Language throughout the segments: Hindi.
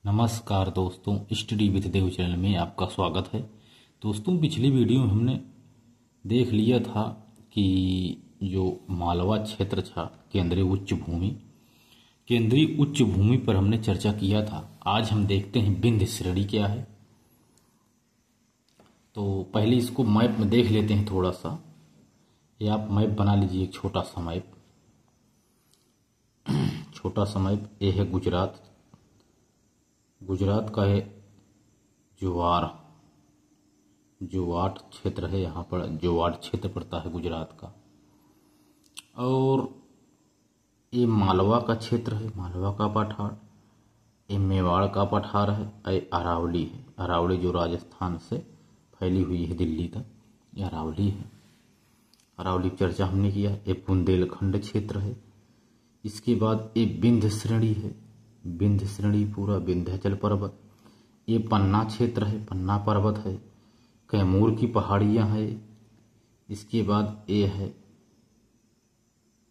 नमस्कार दोस्तों, स्टडी विद देव चैनल में आपका स्वागत है। दोस्तों, पिछली वीडियो में हमने देख लिया था कि जो मालवा क्षेत्र था केंद्रीय उच्च भूमि पर हमने चर्चा किया था। आज हम देखते हैं विंध्य श्रेणी क्या है। तो पहले इसको मैप में देख लेते हैं थोड़ा सा। ये आप मैप बना लीजिए, एक छोटा सा मैप। ये है गुजरात का है जोवाट क्षेत्र है। यहाँ पर जोवाट क्षेत्र पड़ता है गुजरात का। और ये मालवा का क्षेत्र है, मालवा का पठार। ये मेवाड़ का पठार है। ये अरावली है, अरावली जो राजस्थान से फैली हुई है दिल्ली तक, ये अरावली है। अरावली की चर्चा हमने किया। ये बुंदेलखंड क्षेत्र है। इसके बाद ये विंध्य श्रेणी है, विंध्य श्रेणी पूरा विंध्याचल पर्वत। ये पन्ना क्षेत्र है, पन्ना पर्वत है। कैमूर की पहाड़ियां हैं। इसके बाद ये है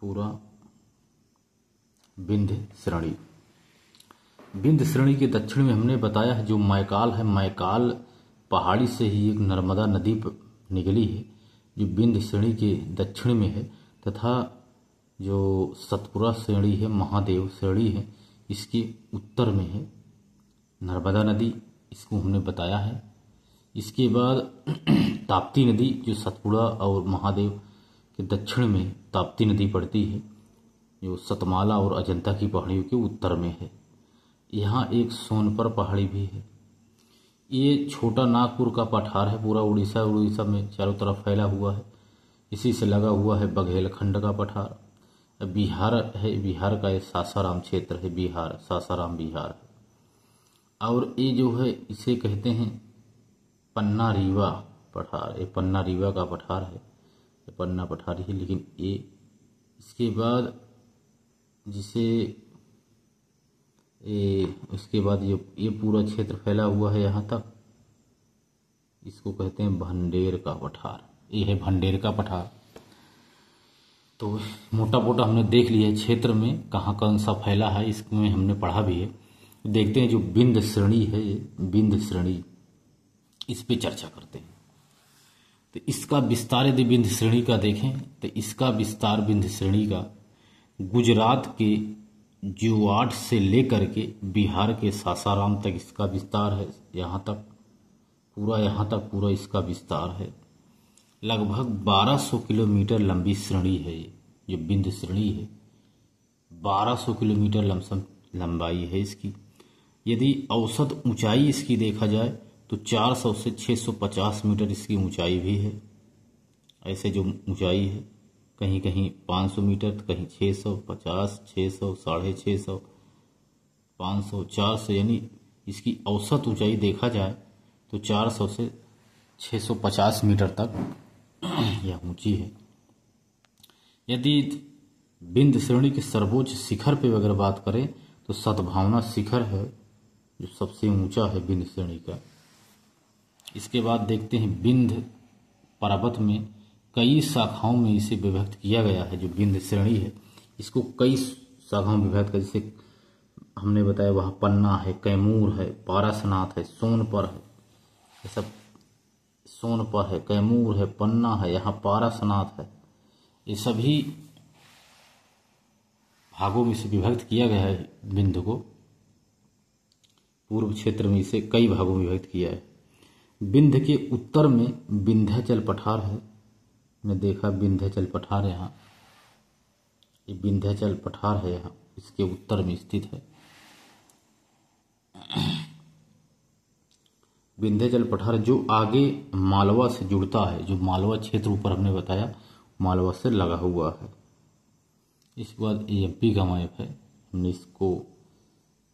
पूरा विंध्य श्रेणी। विंध्य श्रेणी के दक्षिण में हमने बताया है जो मैकाल है, मैकाल पहाड़ी से ही एक नर्मदा नदी निकली है जो विंध्य श्रेणी के दक्षिण में है। तथा जो सतपुरा श्रेणी है, महादेव श्रेणी है, इसके उत्तर में है नर्मदा नदी, इसको हमने बताया है। इसके बाद ताप्ती नदी जो सतपुड़ा और महादेव के दक्षिण में ताप्ती नदी पड़ती है, जो सतमाला और अजंता की पहाड़ियों के उत्तर में है। यहाँ एक सोनपर पहाड़ी भी है। ये छोटा नागपुर का पठार है, पूरा उड़ीसा में चारों तरफ फैला हुआ है। इसी से लगा हुआ है बघेलखंड का पठार। बिहार है, बिहार का ये सासाराम क्षेत्र है, बिहार सासाराम बिहार है। और ये जो है इसे कहते हैं पन्ना रीवा पठार। ये पन्ना रीवा का पठार है, ये पन्ना पठार ही। लेकिन ये इसके बाद इसके बाद ये पूरा क्षेत्र फैला हुआ है यहाँ तक, इसको कहते हैं भंडेर का पठार। ये है भंडेर का पठार। तो मोटा मोटा हमने देख लिया है क्षेत्र में कहाँ कौन सा फैला है, इसमें हमने पढ़ा भी है। देखते हैं जो विंध्य श्रेणी है, विंध्य श्रेणी, इस पे चर्चा करते हैं। तो इसका विस्तार यदि विंध्य श्रेणी का देखें तो इसका विस्तार विंध्य श्रेणी का गुजरात के जोवाट से लेकर के बिहार के सासाराम तक इसका विस्तार है। यहाँ तक पूरा इसका विस्तार है। लगभग 1200 किलोमीटर लंबी श्रेणी है। ये जो विंध्य श्रेणी है 1200 किलोमीटर लमसम लंबाई है इसकी। यदि औसत ऊंचाई इसकी देखा जाए तो 400 से 650 मीटर इसकी ऊंचाई भी है। ऐसे जो ऊंचाई है कहीं कहीं 500 मीटर, कहीं 650, 600, 650, 500, 400, यानी इसकी औसत ऊंचाई देखा जाए तो 400 से 650 मीटर तक यह ऊंची है। यदि विंध्य श्रेणी के सर्वोच्च शिखर पे अगर बात करें तो सद्भावना शिखर है जो सबसे ऊंचा है विंध्य श्रेणी का। इसके बाद देखते हैं विंध्य पर्वत में कई शाखाओं में इसे विभक्त किया गया है। जो विंध्य श्रेणी है इसको कई शाखाओं में विभक्त, जैसे हमने बताया वहाँ पन्ना है, कैमूर है, पारसनाथ है, सोनपर है, ये सब सोनपर है, कैमूर है, पन्ना है, यहाँ पारसनाथ है। ये सभी भागों में से विभक्त किया गया है विंध्य को। पूर्व क्षेत्र में इसे कई भागों में विभक्त किया है। विंध्य के उत्तर में विंध्याचल पठार है। मैंने देखा विंध्याचल पठार, यहाँ ये विंध्याचल पठार है, यहाँ इसके उत्तर में स्थित है। विंध्याचल पठार जो आगे मालवा से जुड़ता है, जो मालवा क्षेत्र ऊपर हमने बताया मालवा से लगा हुआ है। इसके बाद एमपी का मैप है, हमने इसको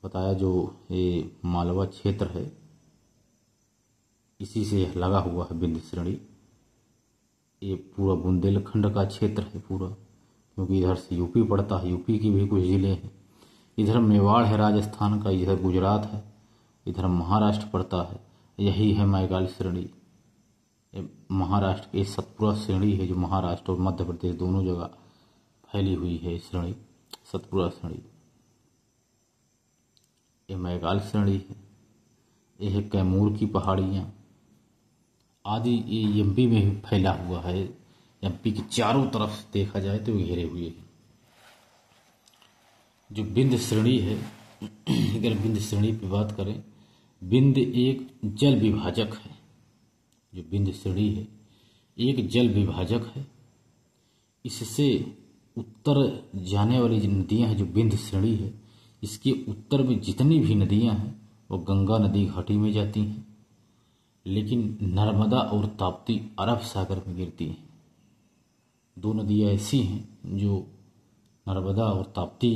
बताया जो ये मालवा क्षेत्र है इसी से लगा हुआ है विंध्य श्रेणी। ये पूरा बुंदेलखंड का क्षेत्र है पूरा, क्योंकि इधर से यूपी पड़ता है, यूपी की भी कुछ जिले हैं। इधर मेवाड़ है राजस्थान का, इधर गुजरात है, इधर महाराष्ट्र पड़ता है। यही है मैकाल श्रेणी। महाराष्ट्र की सतपुरा श्रेणी है जो महाराष्ट्र और मध्य प्रदेश दोनों जगह फैली हुई है श्रेणी, सतपुरा श्रेणी। ये मैकाल श्रेणी है, ये है कैमूर की पहाड़ियाँ आदि। ये एमपी में भी फैला हुआ है, एमपी के चारों तरफ देखा जाए तो घेरे हुए है। जो विंध्य श्रेणी है, अगर विंध्य श्रेणी की बात करें, विंध्य एक जल विभाजक है। जो विंध्य श्रेणी है एक जल विभाजक है। इससे उत्तर जाने वाली जो नदियां हैं, जो विंध्य श्रेणी है, इसके उत्तर में जितनी भी नदियां हैं वो गंगा नदी घाटी में जाती हैं, लेकिन नर्मदा और ताप्ती अरब सागर में गिरती हैं। दो नदियां ऐसी हैं जो नर्मदा और ताप्ती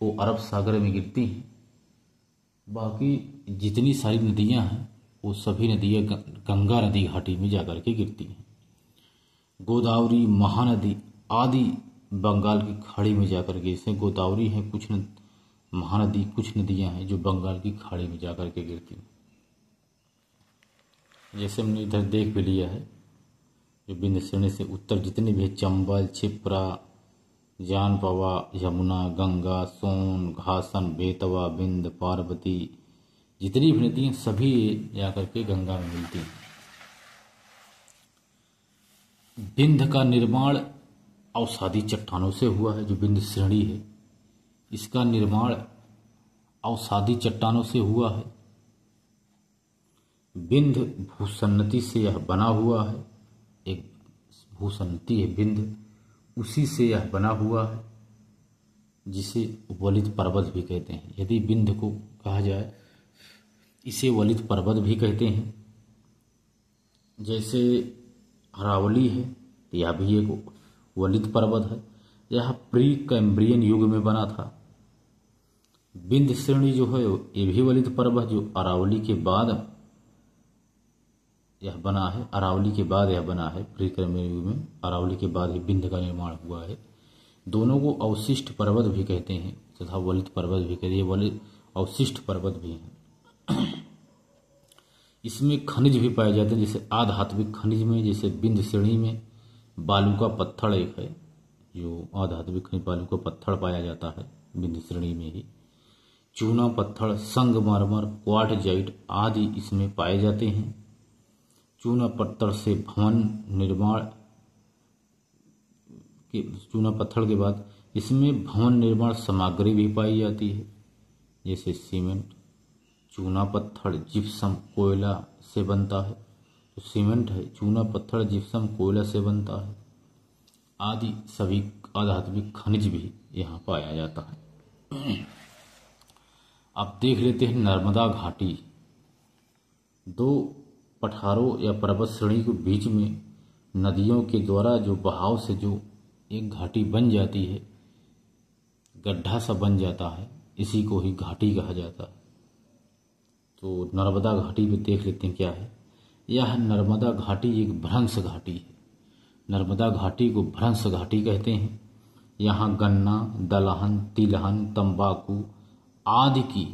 वो अरब सागर में गिरती हैं। बाकी जितनी सारी नदियां हैं वो सभी नदियां गंगा नदी घाटी में जाकर के गिरती हैं। गोदावरी, महानदी आदि बंगाल की खाड़ी में जाकर के, इसमें गोदावरी है कुछ महानदी, कुछ नदियां हैं जो बंगाल की खाड़ी में जाकर के गिरती हैं। जैसे हमने इधर देख भी लिया है, जो विंध्य श्रेणी से उत्तर जितने भी चंबल, क्षिप्रा, जानपवा, यमुना, गंगा, सोन, घासन, बेतवा, बिंद, पार्वती, जितनी भी नदियां सभी जाकर के गंगा में मिलती हैं। विंध्य का निर्माण अवसादी चट्टानों से हुआ है। जो विंध्य श्रेणी है इसका निर्माण अवसादी चट्टानों से हुआ है। विंध्य भूसन्नति से यह बना हुआ है, एक भूसन्नति है विंध्य, उसी से यह बना हुआ है, जिसे वलित पर्वत भी कहते हैं। यदि विंध्य को कहा जाए, इसे वलित पर्वत भी कहते हैं। जैसे अरावली है, यह भी एक वलित पर्वत है। यह प्री कैम्ब्रियन युग में बना था। विंध्य श्रेणी जो है ये भी वलित पर्वत, जो अरावली के बाद यह बना है। अरावली के बाद यह बना है, प्री कैम्ब्रियन युग में अरावली के बाद ही विंध्य का निर्माण हुआ है। दोनों को अवशिष्ट पर्वत भी कहते हैं तथा वलित पर्वत भी कहते हैं। वलित अवशिष्ट पर्वत भी हैं। इसमें खनिज भी पाए जाते हैं, जैसे आधात्विक खनिज में, जैसे विंध्य श्रेणी में बालू का पत्थर एक है, जो आधात्विक खनिज बालू का पत्थर पाया जाता है विंध्य श्रेणी में ही। चूना पत्थर, संगमरमर, क्वार्टजाइट आदि इसमें पाए जाते हैं। चूना पत्थर से भवन निर्माण के, चूना पत्थर के बाद इसमें भवन निर्माण सामग्री भी पाई जाती है, जैसे सीमेंट। चूना पत्थर जिप्सम कोयला से बनता है। तो सीमेंट है, चूना पत्थर जिप्सम कोयला से बनता है आदि सभी आधात्मिक खनिज भी यहाँ पाया जाता है। अब देख लेते हैं नर्मदा घाटी। दो पठारों या पर्वत श्रेणी के बीच में नदियों के द्वारा जो बहाव से जो एक घाटी बन जाती है, गड्ढा सा बन जाता है, इसी को ही घाटी कहा जाता है। तो नर्मदा घाटी में देख लेते हैं क्या है। यह नर्मदा घाटी एक भ्रंश घाटी है। नर्मदा घाटी को भ्रंश घाटी कहते हैं। यहाँ गन्ना, दलहन, तिलहन, तंबाकू आदि की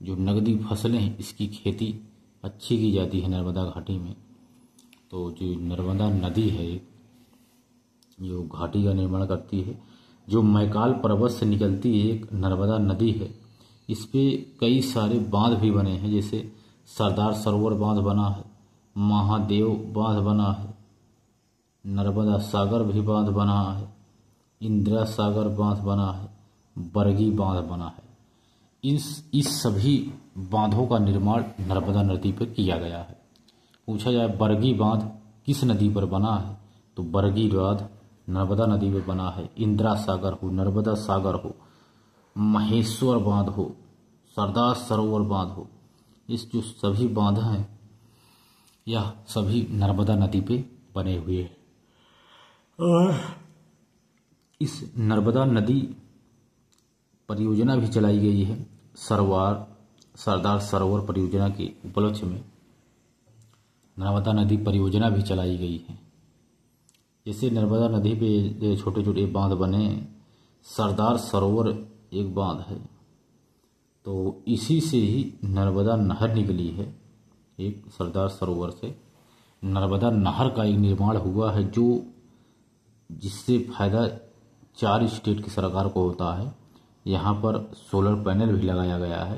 जो नगदी फसलें हैं, इसकी खेती अच्छी की जाती है नर्मदा घाटी में। तो जो नर्मदा नदी है जो घाटी का निर्माण करती है, जो मैकाल पर्वत से निकलती है, एक नर्मदा नदी है। इस पे कई सारे बांध भी बने हैं, जैसे सरदार सरोवर बांध बना है, महादेव बांध बना है, नर्मदा सागर भी बांध बना है, इंदिरा सागर बांध बना है, बरगी बांध बना है। इस सभी बांधों का निर्माण नर्मदा नदी पर किया गया है। पूछा जाए बरगी बांध किस नदी पर बना है, तो बरगी बांध नर्मदा नदी पर बना है। इंदिरा सागर हो, नर्मदा सागर हो, महेश्वर बांध हो, सरदार सरोवर बांध हो, इस जो सभी बांध हैं यह सभी नर्मदा नदी पे बने हुए हैं। और इस नर्मदा नदी परियोजना भी चलाई गई है। सरदार सरोवर परियोजना के उपलक्ष्य में नर्मदा नदी परियोजना भी चलाई गई है। जैसे नर्मदा नदी पे छोटे छोटे बांध बने, सरदार सरोवर एक बांध है, तो इसी से ही नर्मदा नहर निकली है। एक सरदार सरोवर से नर्मदा नहर का एक निर्माण हुआ है, जो जिससे फायदा 4 स्टेट की सरकार को होता है। यहाँ पर सोलर पैनल भी लगाया गया है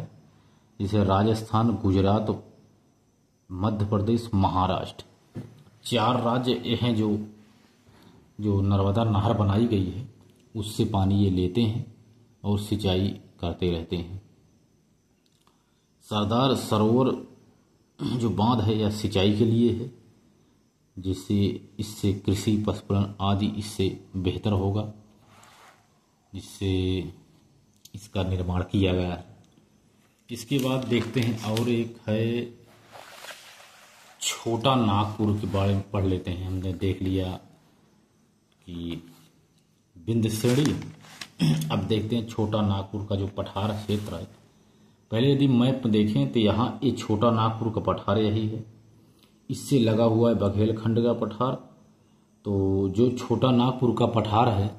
जैसे राजस्थान, गुजरात, मध्य प्रदेश, महाराष्ट्र, 4 राज्य हैं जो नर्मदा नहर बनाई गई है उससे पानी ये लेते हैं और सिंचाई करते रहते हैं। सरदार सरोवर जो बांध है यह सिंचाई के लिए है, जिससे इससे कृषि, पशुपालन आदि इससे बेहतर होगा, जिससे इसका निर्माण किया गया है। इसके बाद देखते हैं और एक है छोटा नागपुर के बारे में पढ़ लेते हैं। हमने देख लिया कि विंध्य श्रेणी, अब देखते हैं छोटा नागपुर का जो पठार क्षेत्र है। पहले यदि मैप देखें तो यहाँ ये छोटा नागपुर का पठार यही है, इससे लगा हुआ है बघेलखंड का पठार। तो जो छोटा नागपुर का पठार है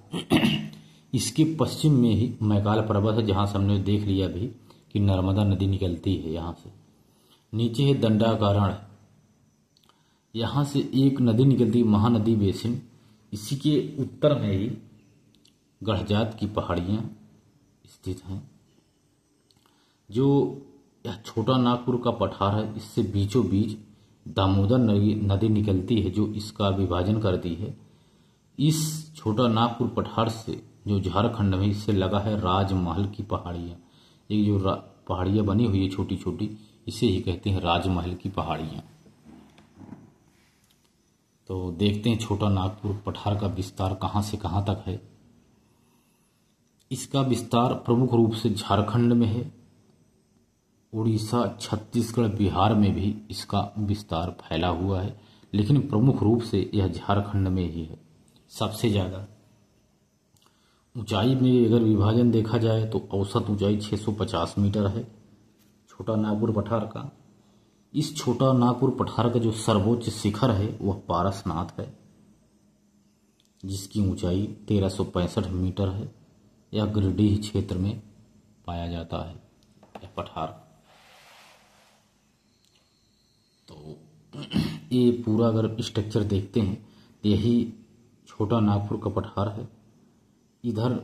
इसके पश्चिम में ही मैकाल पर्वत है, जहाँ से हमने देख लिया अभी कि नर्मदा नदी निकलती है यहाँ से। नीचे है दंडाकारण, यहाँ से एक नदी निकलती है, महानदी बेसिन। इसी के उत्तर में ही गढ़जात की पहाड़ियाँ स्थित हैं। जो यह छोटा नागपुर का पठार है, इससे बीचों बीच दामोदर नदी निकलती है जो इसका विभाजन करती है। इस छोटा नागपुर पठार से जो झारखंड में इससे लगा है राजमहल की पहाड़ियाँ। ये जो पहाड़ियाँ बनी हुई है छोटी छोटी, इसे ही कहते हैं राजमहल की पहाड़ियाँ। तो देखते हैं छोटा नागपुर पठार का विस्तार कहाँ से कहाँ तक है। इसका विस्तार प्रमुख रूप से झारखंड में है, उड़ीसा, छत्तीसगढ़, बिहार में भी इसका विस्तार फैला हुआ है, लेकिन प्रमुख रूप से यह झारखंड में ही है। सबसे ज़्यादा ऊंचाई में अगर विभाजन देखा जाए तो औसत ऊंचाई 650 मीटर है छोटा नागपुर पठार का। इस छोटा नागपुर पठार का जो सर्वोच्च शिखर है वह पारसनाथ है, जिसकी ऊंचाई 1365 मीटर है। यह गिरिडीह क्षेत्र में पाया जाता है यह पठार। तो ये पूरा अगर स्ट्रक्चर देखते हैं तो यही छोटा नागपुर का पठार है। इधर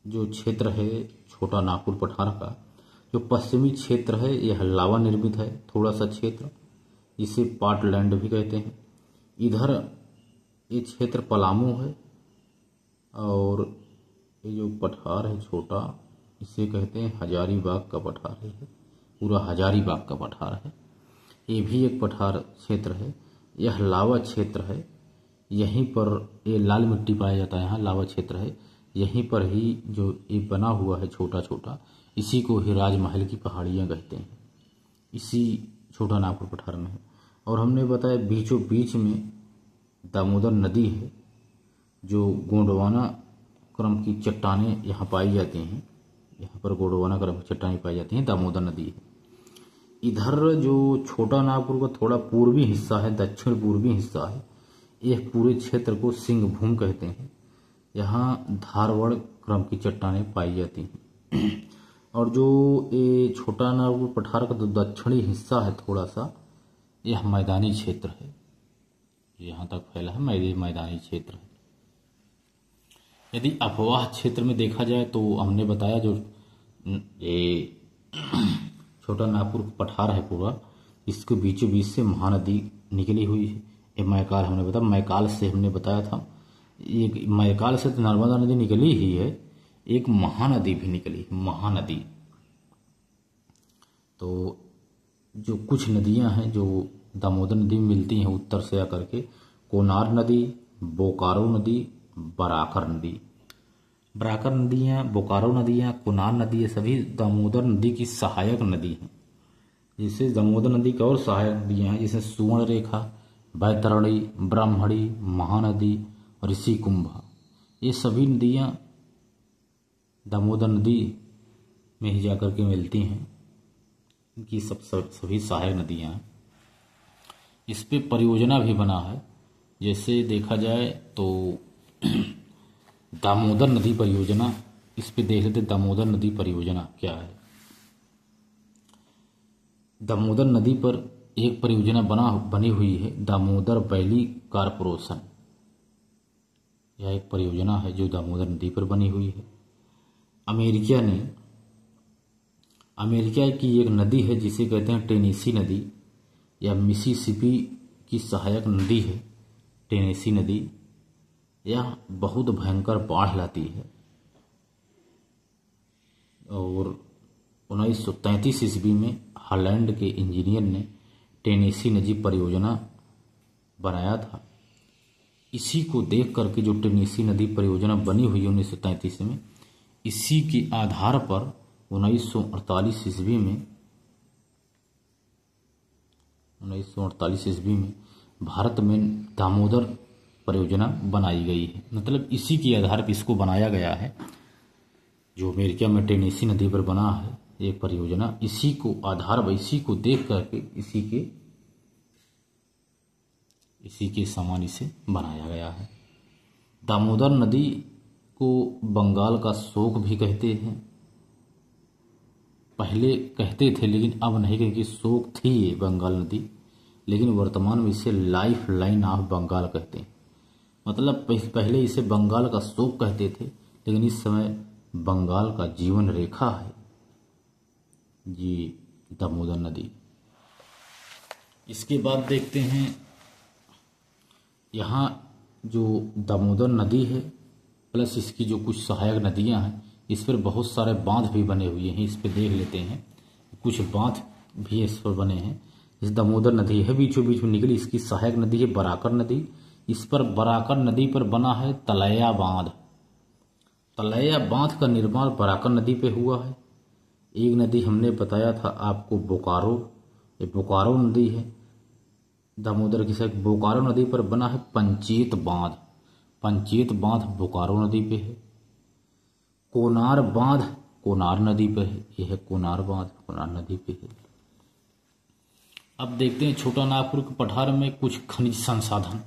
जो क्षेत्र है छोटा नागपुर पठार का, जो पश्चिमी क्षेत्र है यह लावा निर्मित है थोड़ा सा क्षेत्र, इसे पाटलैंड भी कहते हैं। इधर ये क्षेत्र पलामू है, और ये जो पठार है छोटा इसे कहते हैं हजारीबाग का पठार है, पूरा हजारीबाग का पठार है। ये भी एक पठार क्षेत्र है। यह लावा क्षेत्र है, यहीं पर ये लाल मिट्टी पाया जाता है, यहाँ लावा क्षेत्र है। यहीं पर ही जो ये बना हुआ है छोटा छोटा, इसी को ही राजमहल की पहाड़ियाँ कहते हैं, इसी छोटा नागपुर पठार में है। और हमने बताया बीचों बीच में दामोदर नदी है, जो गोंडवाना क्रम की चट्टानें यहाँ पाई जाती हैं। यहाँ पर गोंडवाना क्रम की चट्टानें पाई जाती हैं, दामोदर नदी है। इधर जो छोटा नागपुर का थोड़ा पूर्वी हिस्सा है, दक्षिण पूर्वी हिस्सा है, यह पूरे क्षेत्र को सिंहभूम कहते हैं। यहाँ धारवाड़ क्रम की चट्टानें पाई जाती हैं। और जो ये छोटा नागपुर पठार का जो दक्षिणी हिस्सा है थोड़ा सा, यह मैदानी क्षेत्र है, यहाँ तक फैला है, मैदानी क्षेत्र है। यदि अफवाह क्षेत्र में देखा जाए तो हमने बताया जो ये छोटा नागपुर पठार है पूरा, इसके बीचों बीच से महानदी निकली हुई है। ये मैकाल हमने बताया, मैकाल से हमने बताया था, एक मैकाल से तो नर्मदा नदी निकली ही है, एक महानदी भी निकली, महानदी। तो जो कुछ नदियां हैं जो दामोदर नदी में मिलती हैं उत्तर से आकर के, कोनार नदी, बोकारो नदी, बराकर नदी। बराकर नदियाँ, बोकारो नदियाँ, कोनार नदी, ये सभी दामोदर नदी की सहायक नदी हैं। जैसे दामोदर नदी की और सहायक नदियाँ हैं, जैसे सुवर्णरेखा, बैतरणी, ब्राह्मणी, महानदी और ऋषिकुंभा। ये सभी नदियाँ दामोदर नदी में ही जाकर के मिलती हैं। इनकी सभी सहायक नदियाँ हैं। इस पे परियोजना भी बना है। जैसे देखा जाए तो दामोदर नदी परियोजना, इस पे देख लेते दामोदर नदी परियोजना क्या है। दामोदर नदी पर एक परियोजना बनी हुई है, दामोदर वैली कारपोरेशन। यह एक परियोजना है जो दामोदर नदी पर बनी हुई है। अमेरिका ने अमेरिका की एक नदी है जिसे कहते हैं टेनेसी नदी या मिसिसिपी की सहायक नदी है टेनेसी नदी। यह बहुत भयंकर बाढ़ लाती है और 1933 ईस्वी में हॉलैंड के इंजीनियर ने टेनेसी नदी परियोजना बनाया था। इसी को देख करके जो टेनेसी नदी परियोजना बनी हुई है 1933 में, इसी के आधार पर 1948 ईस्वी में भारत में दामोदर परियोजना बनाई गई है। मतलब इसी के आधार पर इसको बनाया गया है। जो अमेरिका में टेनेसी नदी पर बना है एक परियोजना, इसी को आधार पर, इसी को देख करके इसी के समान इसे बनाया गया है। दामोदर नदी को बंगाल का शोक भी कहते हैं। पहले कहते थे लेकिन अब नहीं, क्योंकि शोक थी ये बंगाल नदी, लेकिन वर्तमान में इसे लाइफ लाइन ऑफ बंगाल कहते हैं। मतलब पहले इसे बंगाल का शोक कहते थे, लेकिन इस समय बंगाल का जीवन रेखा है जी दामोदर नदी। इसके बाद देखते हैं यहाँ जो दामोदर नदी है प्लस इसकी जो कुछ सहायक नदियाँ हैं, इस पर बहुत सारे बांध भी बने हुए हैं। इस पर देख लेते हैं, कुछ बांध भी इस पर बने हैं। इस दामोदर नदी है बीचों बीच में निकली, इसकी सहायक नदी है बराकर नदी। इस पर बराकर नदी पर बना है तलैया बांध। तलैया बांध का निर्माण बराकर नदी पे हुआ है। एक नदी हमने बताया था आपको बोकारो, ये बोकारो नदी है दामोदर की साइड। बोकारो नदी पर बना है पंचेत बांध। पंचेत बांध बोकारो नदी पे है। कोनार बांध कोनार नदी पे है। यह है कोनार बांध, कोनार नदी पे है। अब देखते हैं छोटा नागपुर के पठार में कुछ खनिज संसाधन।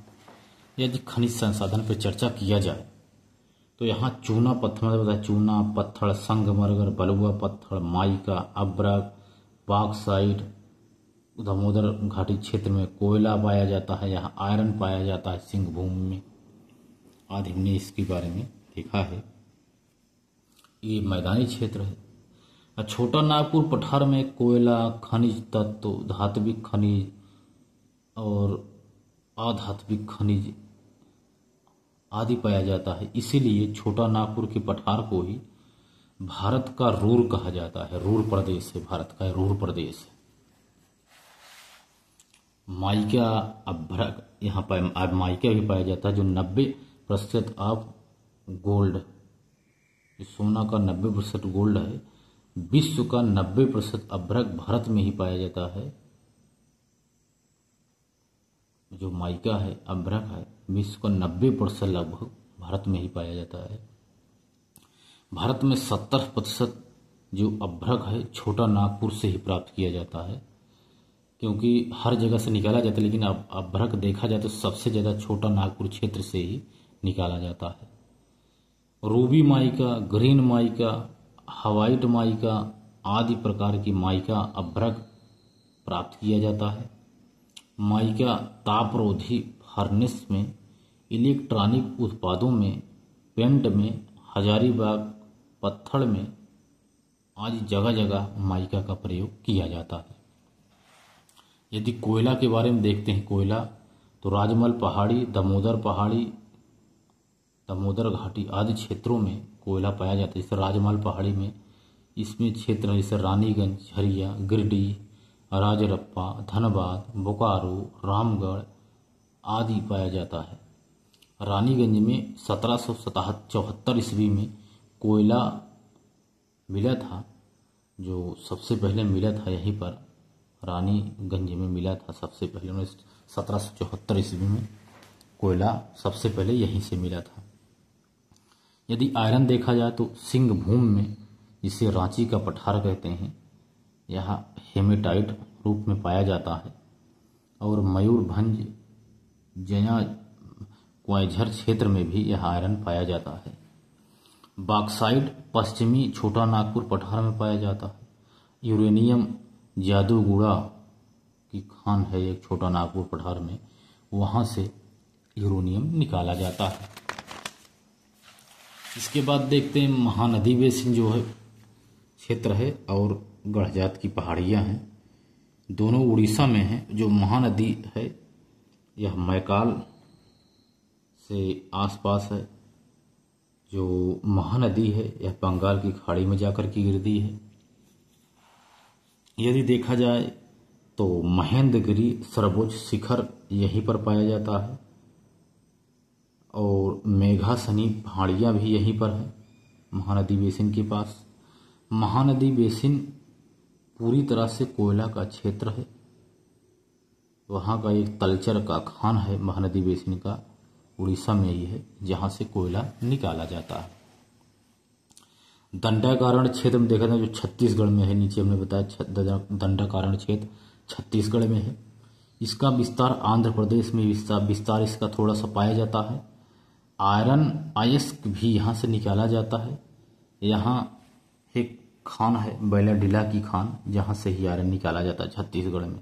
यदि खनिज संसाधन पर चर्चा किया जाए तो यहाँ चूना पत्थर, चूना पत्थर, संगमरमर, बलुआ पत्थर, माइका, अब्रक, बॉक्साइट। दामोदर घाटी क्षेत्र में कोयला पाया जाता है। यहाँ आयरन पाया जाता है सिंहभूम में। आदि हमने इसके बारे में देखा है। ये मैदानी क्षेत्र है। और छोटा नागपुर पठार में कोयला, खनिज तत्व, धात्विक खनिज और अधात्विक खनिज आदि पाया जाता है। इसीलिए छोटा नागपुर के पठार को ही भारत का रूर कहा जाता है। रूर प्रदेश है, भारत का रूर प्रदेश है। माइका, अभ्रक, यहाँ पर माइका भी पाया जाता है जो 90% ऑफ गोल्ड, सोना का 90% गोल्ड है। विश्व का 90% अभ्रक भारत में ही पाया जाता है। जो माइका है, अभ्रक है, विश्व का 90% लगभग भारत में ही पाया जाता है। भारत में 70% जो अभ्रक है छोटा नागपुर से ही प्राप्त किया जाता है, क्योंकि हर जगह से निकाला जाता है, लेकिन अब अभ्रक देखा जाए तो सबसे ज़्यादा छोटा नागपुर क्षेत्र से ही निकाला जाता है। Ruby mica, green mica, white mica आदि प्रकार की माइका अभ्रक प्राप्त किया जाता है। माइका तापरोधी फर्नेस में, इलेक्ट्रॉनिक उत्पादों में, पेंट में, हजारीबाग पत्थर में आदि जगह जगह माइका का प्रयोग किया जाता है। यदि कोयला के बारे में देखते हैं, कोयला तो राजमहल पहाड़ी, दामोदर पहाड़ी, दामोदर घाटी आदि क्षेत्रों में कोयला पाया जाता है। जैसे राजमहल पहाड़ी में इसमें क्षेत्र जैसे रानीगंज, झरिया, गिरिडीह, राजरप्पा, धनबाद, बोकारो, रामगढ़ आदि पाया जाता है। रानीगंज में 1774 ईस्वी में कोयला मिला था, जो सबसे पहले मिला था यहीं पर रानीगंज में मिला था सबसे पहले। 1774 ईस्वी में कोयला सबसे पहले यहीं से मिला था। यदि आयरन देखा जाए तो सिंहभूम में, जिसे रांची का पठार कहते हैं, यहाँ हेमेटाइट रूप में पाया जाता है। और मयूरभंज, जया, क्वाइझर क्षेत्र में भी यह आयरन पाया जाता है। बॉक्साइट पश्चिमी छोटा नागपुर पठार में पाया जाता है। यूरेनियम जादूगुड़ा की खान है एक छोटा नागपुर पठार में, वहाँ से यूरेनियम निकाला जाता है। इसके बाद देखते हैं महानदी बेसिन जो है क्षेत्र है और गढ़जात की पहाड़ियाँ हैं। दोनों उड़ीसा में हैं। जो महानदी है यह मैकाल से आसपास है। जो महानदी है यह बंगाल की खाड़ी में जाकर के गिरती है। यदि देखा जाए तो महेंद्रगिरी सर्वोच्च शिखर यहीं पर पाया जाता है और मेघासनी पहाड़ियाँ भी यहीं पर है महानदी बेसिन के पास। महानदी बेसिन पूरी तरह से कोयला का क्षेत्र है। वहाँ का एक तलचर का खान है महानदी बेसिन का, उड़ीसा में ही है, जहाँ से कोयला निकाला जाता है। दंडाकारण क्षेत्र में देखा जाए जो छत्तीसगढ़ में है, नीचे हमने बताया दंडाकारण क्षेत्र छत्तीसगढ़ में है। इसका विस्तार आंध्र प्रदेश में विस्तार इसका थोड़ा सा पाया जाता है। आयरन अयस्क भी यहाँ से निकाला जाता है। यहाँ एक खान है बैलाडीला की खान, जहाँ से ही आयरन निकाला जाता है छत्तीसगढ़ में।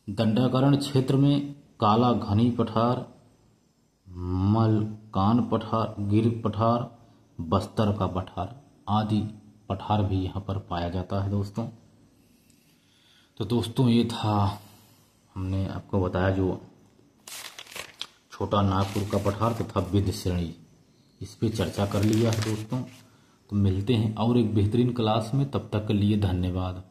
दंडाकरण क्षेत्र में काला घनी पठार, मलकान पठार, गिर पठार, बस्तर का पठार आदि पठार भी यहाँ पर पाया जाता है दोस्तों। तो दोस्तों ये था, हमने आपको बताया जो छोटा नागपुर का पठार तथा विंध्य श्रेणी, इस पे चर्चा कर लिया है दोस्तों। तो मिलते हैं और एक बेहतरीन क्लास में, तब तक के लिए धन्यवाद।